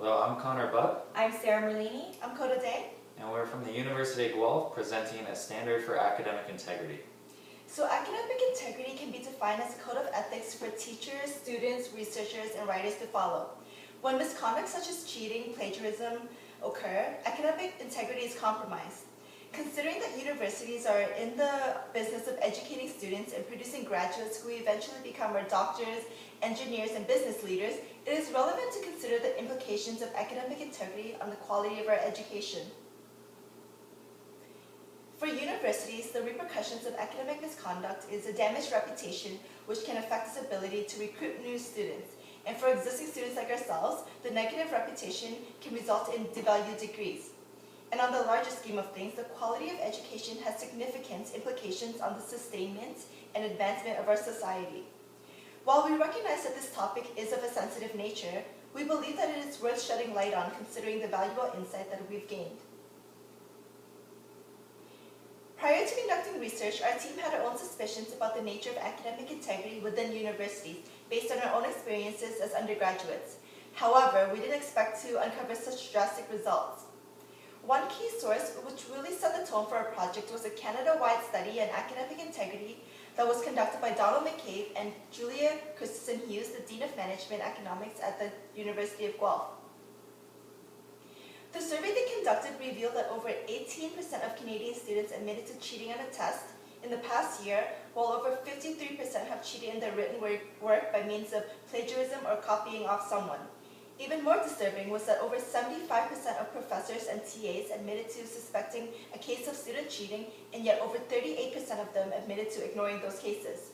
Hello, I'm Connor Butt. I'm Sarah Merlini. I'm Coda Day. And we're from the University of Guelph presenting a standard for academic integrity. So academic integrity can be defined as a code of ethics for teachers, students, researchers, and writers to follow. When misconduct such as cheating, plagiarism occur, academic integrity is compromised. Considering that universities are in the business of educating students and producing graduates who eventually become our doctors, engineers, and business leaders, it is relevant to consider the implications of academic integrity on the quality of our education. For universities, the repercussions of academic misconduct is a damaged reputation which can affect its ability to recruit new students. And for existing students like ourselves, the negative reputation can result in devalued degrees. And on the larger scheme of things, the quality of education has significant implications on the sustainment and advancement of our society. While we recognize that this topic is of a sensitive nature, we believe that it is worth shedding light on considering the valuable insight that we've gained. Prior to conducting research, our team had our own suspicions about the nature of academic integrity within universities based on our own experiences as undergraduates. However, we didn't expect to uncover such drastic results. One key source which really set the tone for our project was a Canada-wide study on academic integrity that was conducted by Donald McCabe and Julia Christensen Hughes, the Dean of Management Economics at the University of Guelph. The survey they conducted revealed that over 18% of Canadian students admitted to cheating on a test in the past year, while over 53% have cheated in their written work by means of plagiarism or copying off someone. Even more disturbing was that over 75% of professors and TAs admitted to suspecting a case of student cheating, and yet over 38% of them admitted to ignoring those cases.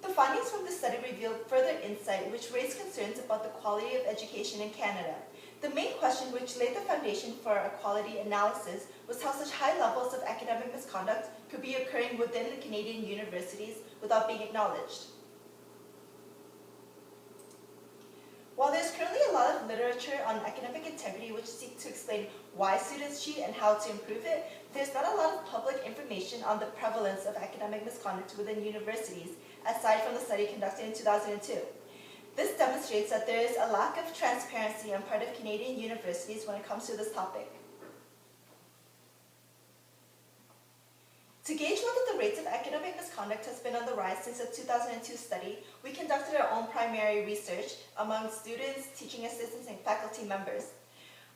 The findings from the study revealed further insight which raised concerns about the quality of education in Canada. The main question which laid the foundation for a quality analysis was how such high levels of academic misconduct could be occurring within the Canadian universities without being acknowledged. While there's currently a lot of literature on academic integrity which seeks to explain why students cheat and how to improve it, there's not a lot of public information on the prevalence of academic misconduct within universities, aside from the study conducted in 2002. This demonstrates that there is a lack of transparency on part of Canadian universities when it comes to this topic. To gauge whether the rates of academic misconduct has been on the rise since the 2002 study, we conducted our own primary research among students, teaching assistants, and faculty members.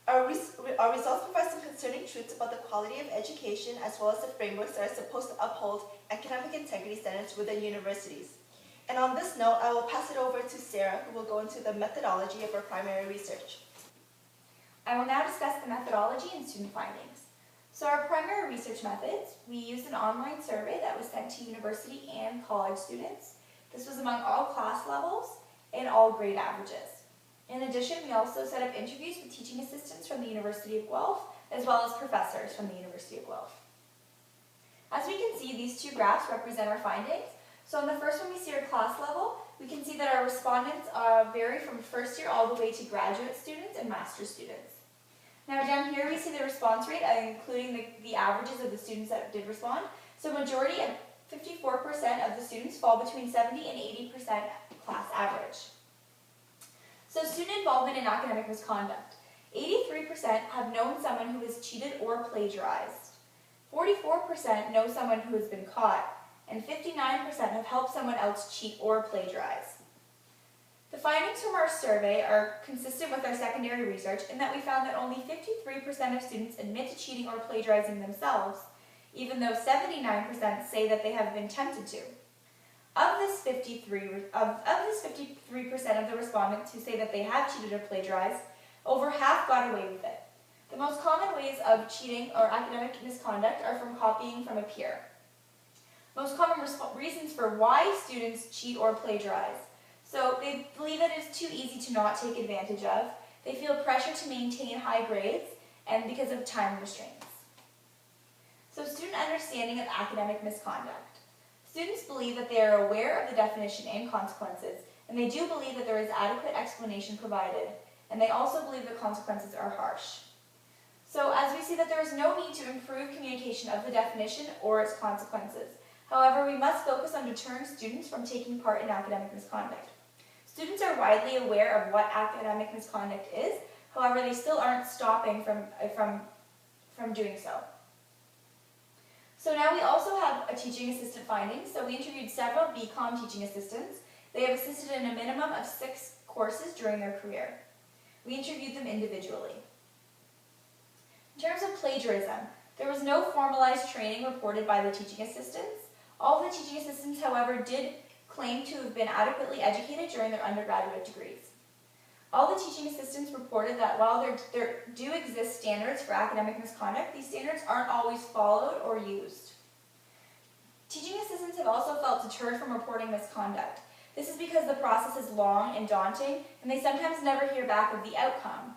Our results provide some concerning truths about the quality of education as well as the frameworks that are supposed to uphold academic integrity standards within universities. And on this note, I will pass it over to Sarah, who will go into the methodology of our primary research. I will now discuss the methodology and student findings. So our primary research methods, we used an online survey that was sent to university and college students. This was among all class levels and all grade averages. In addition, we also set up interviews with teaching assistants from the University of Guelph, as well as professors from the University of Guelph. As we can see, these two graphs represent our findings. So on the first one, we see our class level. We can see that our respondents vary from first year all the way to graduate students and master's students. Now down here we see the response rate, including the averages of the students that did respond. So majority of 54% of the students fall between 70 and 80% class average. So student involvement in academic misconduct. 83% have known someone who has cheated or plagiarized. 44% know someone who has been caught, and 59% have helped someone else cheat or plagiarize. The findings from our survey are consistent with our secondary research in that we found that only 53% of students admit to cheating or plagiarizing themselves, even though 79% say that they have been tempted to. Of this 53% of the respondents who say that they have cheated or plagiarized, over half got away with it. The most common ways of cheating or academic misconduct are from copying from a peer. Most common reasons for why students cheat or plagiarize. So they believe that it is too easy to not take advantage of, they feel pressure to maintain high grades, and because of time restraints. So student understanding of academic misconduct. Students believe that they are aware of the definition and consequences, and they do believe that there is adequate explanation provided, and they also believe the consequences are harsh. So as we see that there is no need to improve communication of the definition or its consequences. However, we must focus on deterring students from taking part in academic misconduct. Students are widely aware of what academic misconduct is, however, they still aren't stopping from doing so. So now we also have a teaching assistant findings. So we interviewed several BCom teaching assistants. They have assisted in a minimum of 6 courses during their career. We interviewed them individually. In terms of plagiarism, there was no formalized training reported by the teaching assistants. All of the teaching assistants, however, did claim to have been adequately educated during their undergraduate degrees. All the teaching assistants reported that while there do exist standards for academic misconduct, these standards aren't always followed or used. Teaching assistants have also felt deterred from reporting misconduct. This is because the process is long and daunting, and they sometimes never hear back of the outcome.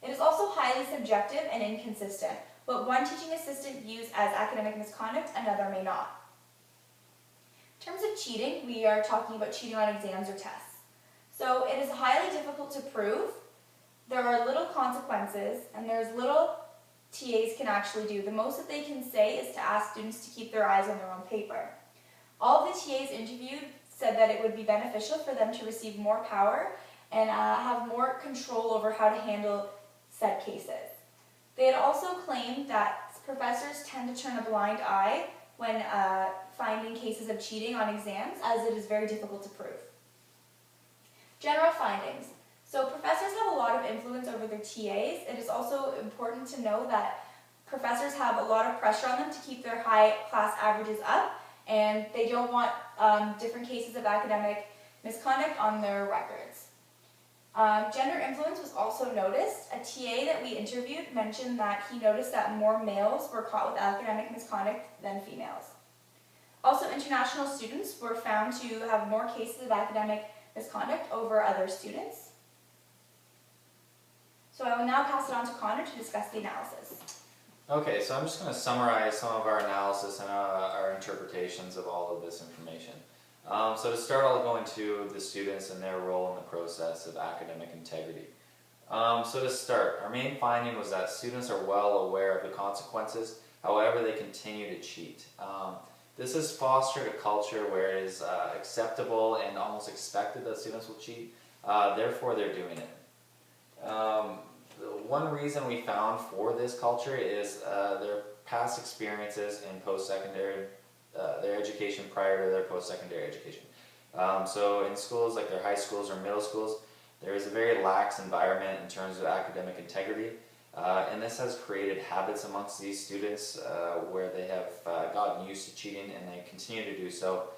It is also highly subjective and inconsistent. What one teaching assistant views as academic misconduct, another may not. In terms of cheating, we are talking about cheating on exams or tests. So it is highly difficult to prove. There are little consequences, and there's little TAs can actually do. The most that they can say is to ask students to keep their eyes on their own paper. All of the TAs interviewed said that it would be beneficial for them to receive more power and have more control over how to handle said cases. They had also claimed that professors tend to turn a blind eye when finding cases of cheating on exams, as it is very difficult to prove. General findings. So professors have a lot of influence over their TAs. It is also important to know that professors have a lot of pressure on them to keep their high class averages up, and they don't want different cases of academic misconduct on their records. Gender influence was also noticed. A TA that we interviewed mentioned that he noticed that more males were caught with academic misconduct than females. Also, international students were found to have more cases of academic misconduct over other students. So I will now pass it on to Connor to discuss the analysis. Okay, so I'm just going to summarize some of our analysis and our interpretations of all of this information. So to start, I'll go into the students and their role in the process of academic integrity. So to start, our main finding was that students are well aware of the consequences, however they continue to cheat. This has fostered a culture where it is acceptable and almost expected that students will cheat, therefore they're doing it. One reason we found for this culture is their past experiences in post-secondary, their education prior to their post-secondary education. So in schools like their high schools or middle schools, there is a very lax environment in terms of academic integrity, and this has created habits amongst these students where they have gotten used to cheating, and they continue to do so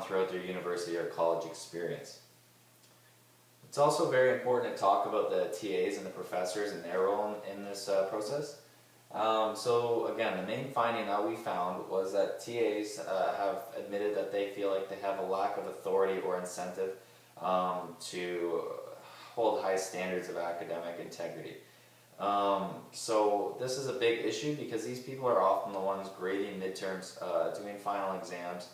throughout their university or college experience. It's also very important to talk about the TAs and the professors and their role in this process. So again, the main finding that we found was that TAs have admitted that they feel like they have a lack of authority or incentive to hold high standards of academic integrity. So this is a big issue because these people are often the ones grading midterms, doing final exams,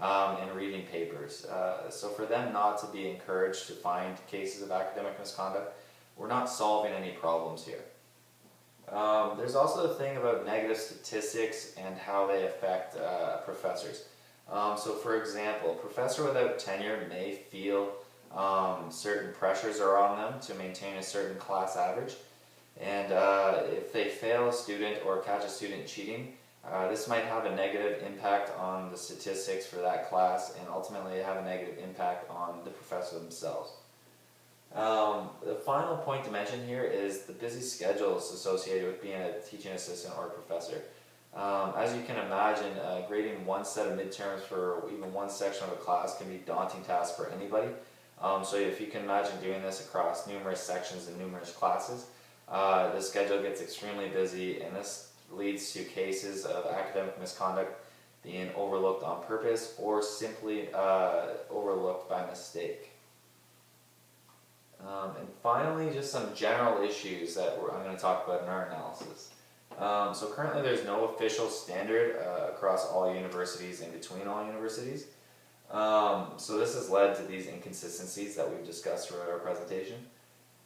and reading papers. So for them not to be encouraged to find cases of academic misconduct, we're not solving any problems here. There's also the thing about negative statistics and how they affect professors. So for example, a professor without tenure may feel certain pressures are on them to maintain a certain class average, and if they fail a student or catch a student cheating, this might have a negative impact on the statistics for that class, and ultimately have a negative impact on the professor themselves. The final point to mention here is the busy schedules associated with being a teaching assistant or a professor. As you can imagine, grading one set of midterms for even one section of a class can be a daunting task for anybody. So if you can imagine doing this across numerous sections and numerous classes, the schedule gets extremely busy, and this leads to cases of academic misconduct being overlooked on purpose or simply overlooked by mistake. And finally, just some general issues that I'm going to talk about in our analysis. So currently there's no official standard across all universities and between all universities. So this has led to these inconsistencies that we've discussed throughout our presentation.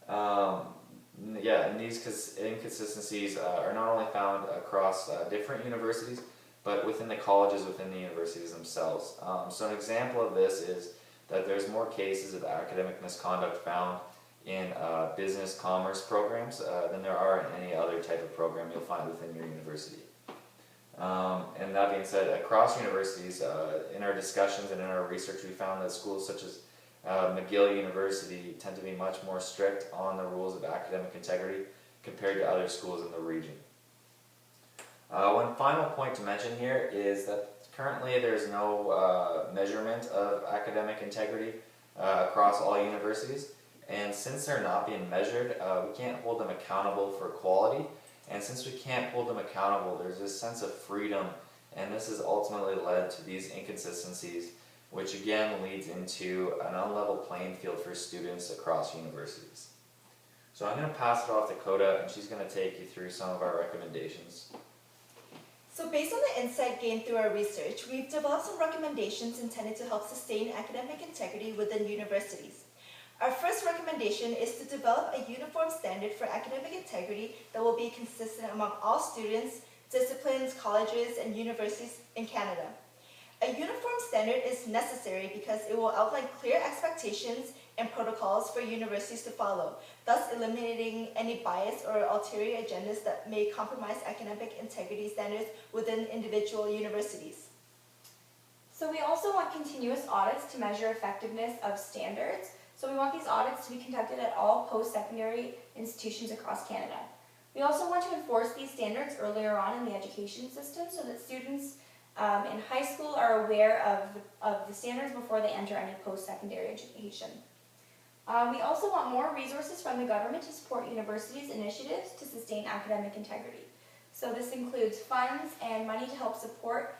And these inconsistencies are not only found across different universities, but within the colleges within the universities themselves. So an example of this is that there's more cases of academic misconduct found in business commerce programs than there are in any other type of program you'll find within your university. And that being said, across universities, in our discussions and in our research, we found that schools such as McGill University tend to be much more strict on the rules of academic integrity compared to other schools in the region. One final point to mention here is that currently there's no measurement of academic integrity across all universities, and since they're not being measured, we can't hold them accountable for quality, and since we can't hold them accountable, there's this sense of freedom, and this has ultimately led to these inconsistencies, which again leads into an unlevel playing field for students across universities. So I'm going to pass it off to Coda, and she's going to take you through some of our recommendations. So based on the insight gained through our research, we've developed some recommendations intended to help sustain academic integrity within universities. Our first recommendation is to develop a uniform standard for academic integrity that will be consistent among all students, disciplines, colleges, and universities in Canada. A uniform standard is necessary because it will outline clear expectations and protocols for universities to follow, thus eliminating any bias or ulterior agendas that may compromise academic integrity standards within individual universities. So we also want continuous audits to measure effectiveness of standards. So we want these audits to be conducted at all post-secondary institutions across Canada. We also want to enforce these standards earlier on in the education system so that students in high school are aware of the standards before they enter any post-secondary education. We also want more resources from the government to support universities' initiatives to sustain academic integrity. So this includes funds and money to help support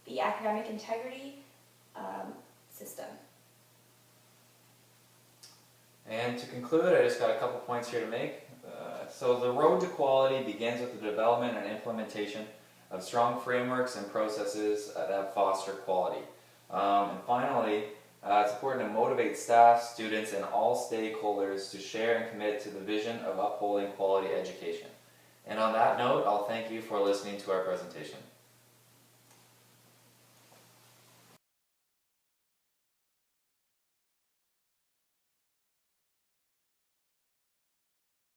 the academic integrity system. And to conclude, I just got a couple points here to make. So the road to quality begins with the development and implementation of strong frameworks and processes that foster quality. And finally, it's important to motivate staff, students, and all stakeholders to share and commit to the vision of upholding quality education. And on that note, I'll thank you for listening to our presentation.